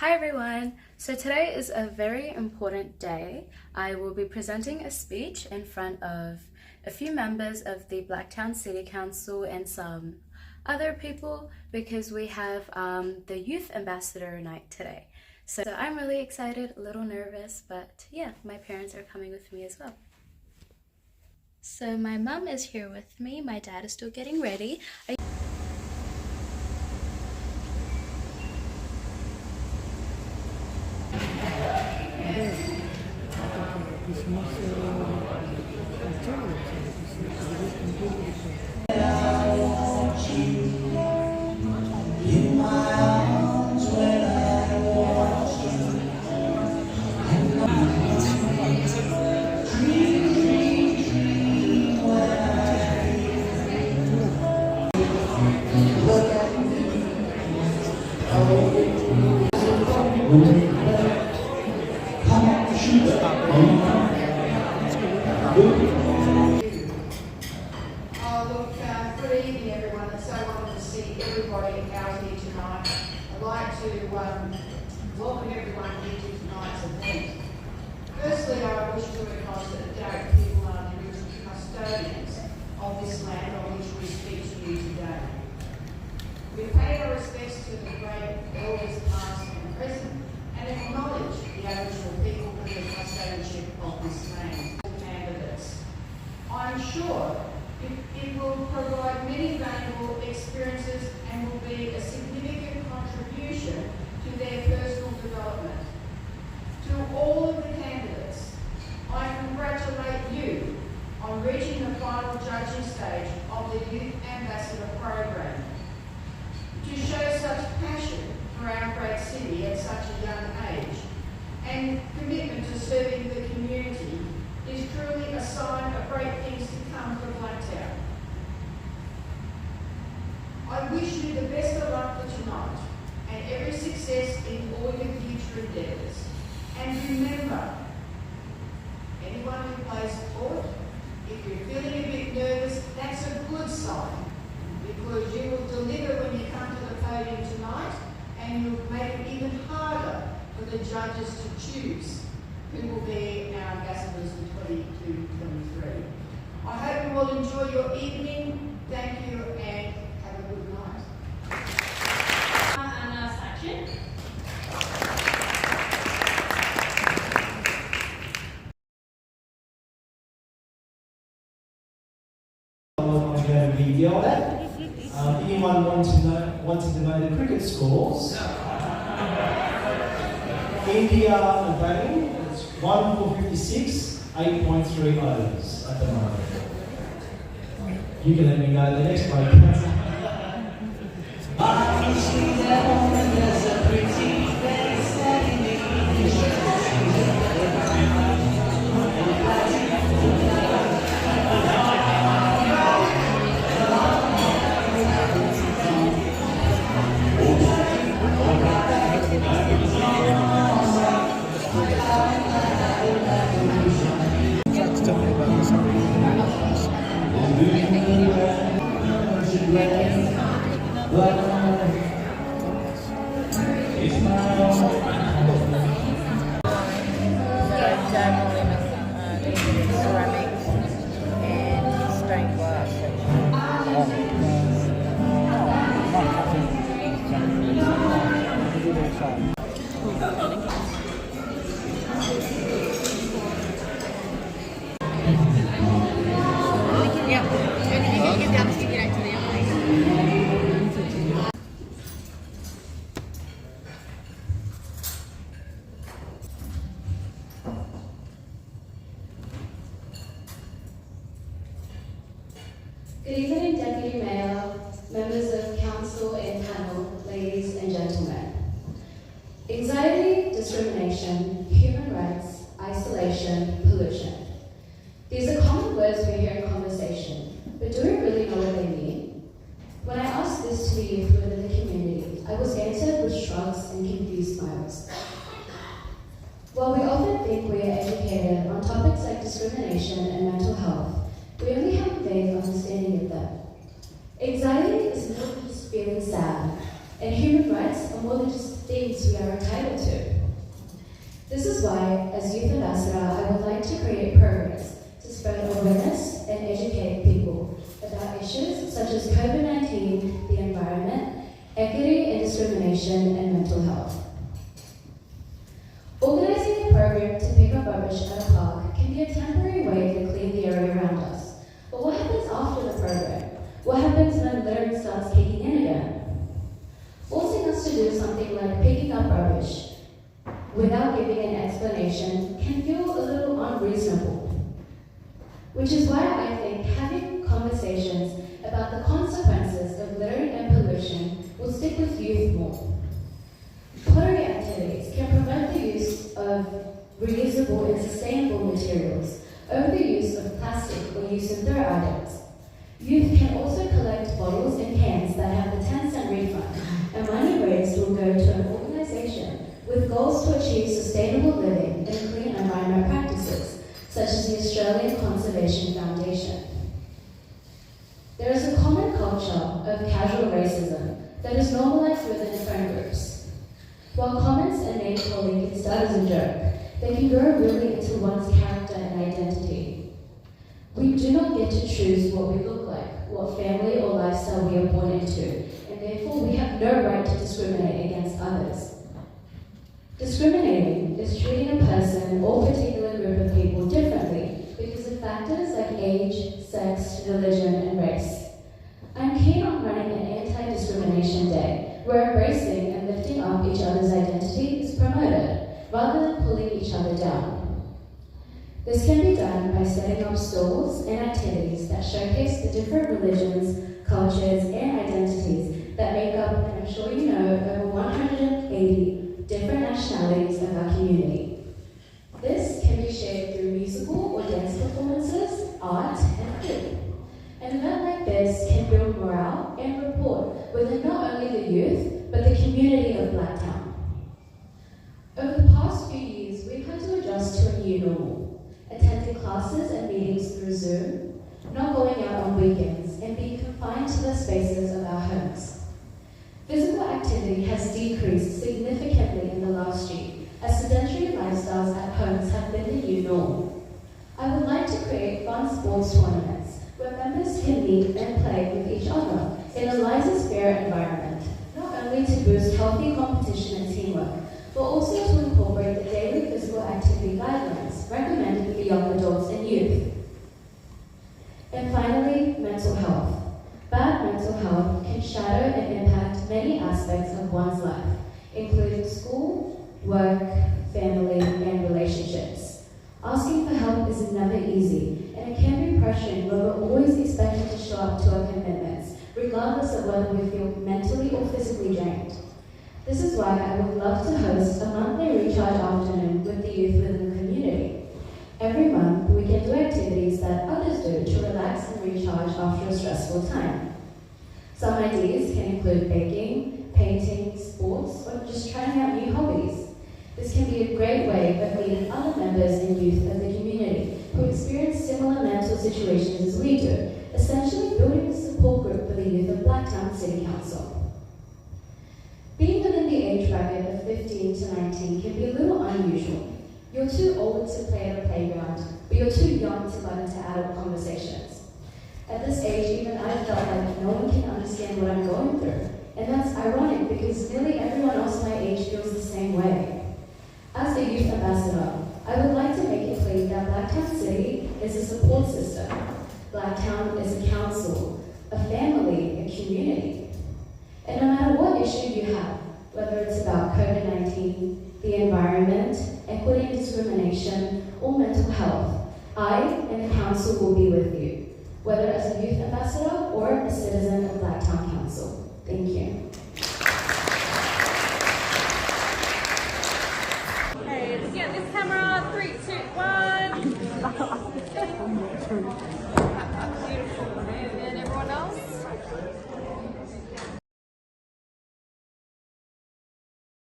Hi everyone! So today is a very important day. I will be presenting a speech in front of a few members of the Blacktown City Council and some other people because we have the Youth Ambassador night today. So I'm really excited, a little nervous, but yeah, my parents are coming with me as well. So my mom is here with me, my dad is still getting ready. Good evening, everyone. It's so wonderful to see everybody out here tonight. I'd like to welcome everyone here to tonight's event. Firstly, I wish to acknowledge that Derek people are the original custodians of this land on which we speak to you today. We pay our respects to the great elders past and present and acknowledge the Aboriginal people for the custodianship of this land. Candidates. I'm sure it will provide many valuable experiences and will be a significant contribution to their personal development. To all of the candidates, I congratulate you on reaching the final judging stage of the Youth Ambassador program. To show such passion for our great city at such a young age and commitment to serving the community is truly a sign of great things to come for Blacktown. I wish you the best of luck for tonight and every success in all your future endeavours. And remember, anyone who plays sport, if you're feeling a bit nervous, that's a good sign because you will deliver when you come to the podium tonight and you'll make it even harder for the judges to choose who will be our ambassadors for 22-23. I hope you will enjoy your evening. Thank you and have a good night. Anna Sachin. Video that. Anyone wanted to know the cricket scores? India are batting. It's 1 for 56, 8.3 overs at the moment. You can let me know the next break. Ceramics and stained glass. Good evening, Deputy Mayor, members of Council and panel, ladies and gentlemen. Anxiety, discrimination, human rights, isolation, pollution. These are common words we hear in conversation, but do we really know what they mean? When I asked this to the youth within the community, I was answered with shrugs and confused smiles. While we often think we are educated on topics like discrimination and mental health, we only have a vague understanding of them. Anxiety is more than just feeling sad, and human rights are more than just things we are entitled to. This is why, as Youth Ambassador, I would like to create programs to spread awareness and educate people about issues such as COVID-19, the environment, equity and discrimination, and mental health. Organizing a program to pick up rubbish at a park can be a temporary way to clean the area around us. But what happens after the program? What happens when littering starts kicking in again? Forcing us to do something like picking up rubbish without giving an explanation can feel a little unreasonable. Which is why I think having conversations about the consequences of littering and pollution will stick with youth more. Pottery activities can promote the use of reusable and sustainable materials over the use of plastic or use and throw items. Youth can also collect bottles and cans that have the 10-cent refund, and money raised will go to an organization with goals to achieve sustainable living and clean environment practices, such as the Australian Conservation Foundation. There is a common culture of casual racism that is normalized within friend groups. While comments and name-calling can start as a joke, they can grow really into one's character and identity. We do not get to choose what we look like, what family or lifestyle we are born into, and therefore we have no right to discriminate against others. Discriminating is treating a person or particular group of people differently because of factors like age, sex, religion, and race. I'm keen on running an anti-discrimination day where embracing and lifting up each other's identity is promoted, rather than pulling each other down. This can be done by setting up stalls and activities that showcase the different religions, cultures, and identities that make up, and I'm sure you know, over 180 different nationalities of our community. This can be shared through musical or dance performances, art, and food. An event like this can build morale and rapport within not only the youth, but the community of Blacktown. Over the past few years, we've had to adjust to a new normal, attending classes and meetings through Zoom, not going out on weekends, and being confined to the spaces of our homes. Physical activity has decreased significantly in the last year, as sedentary lifestyles at homes have been the new norm. I would like to create fun sports tournaments where members can meet and play with each other in a lighter environment, not only to boost healthy competition and teamwork, but also to incorporate the daily physical activity guidelines recommended for young adults and youth. And finally, mental health. Bad mental health can shadow and impact many aspects of one's life, including school, work, family, and relationships. Asking for help is never easy, and it can be pressuring when we're always expected to show up to our commitments, regardless of whether we feel mentally or physically drained. This is why I would love to host a monthly recharge afternoon with the youth within the community. Every month, we can do activities that others do to relax and recharge after a stressful time. Some ideas can include baking, painting, sports, or just trying out new hobbies. This can be a great way of meeting other members and youth of the community who experience similar mental situations as we do, essentially building a support group for the youth of Blacktown City Council. Being within the age bracket of 15 to 19 can be a little unusual. You're too old to play at a playground, but you're too young to butt into adult conversations. At this age, even I felt like no one can understand what I'm going through. And that's ironic because nearly everyone else my age feels the same way. As the youth ambassador, I would like to make it clear that Blacktown City is a support system. Blacktown is a council, a family, a community. And no matter what issue you have, whether it's about COVID-19, the environment, equity and discrimination, or mental health, I and the council will be with you, whether as a youth ambassador or a citizen of Blacktown Council. Thank you.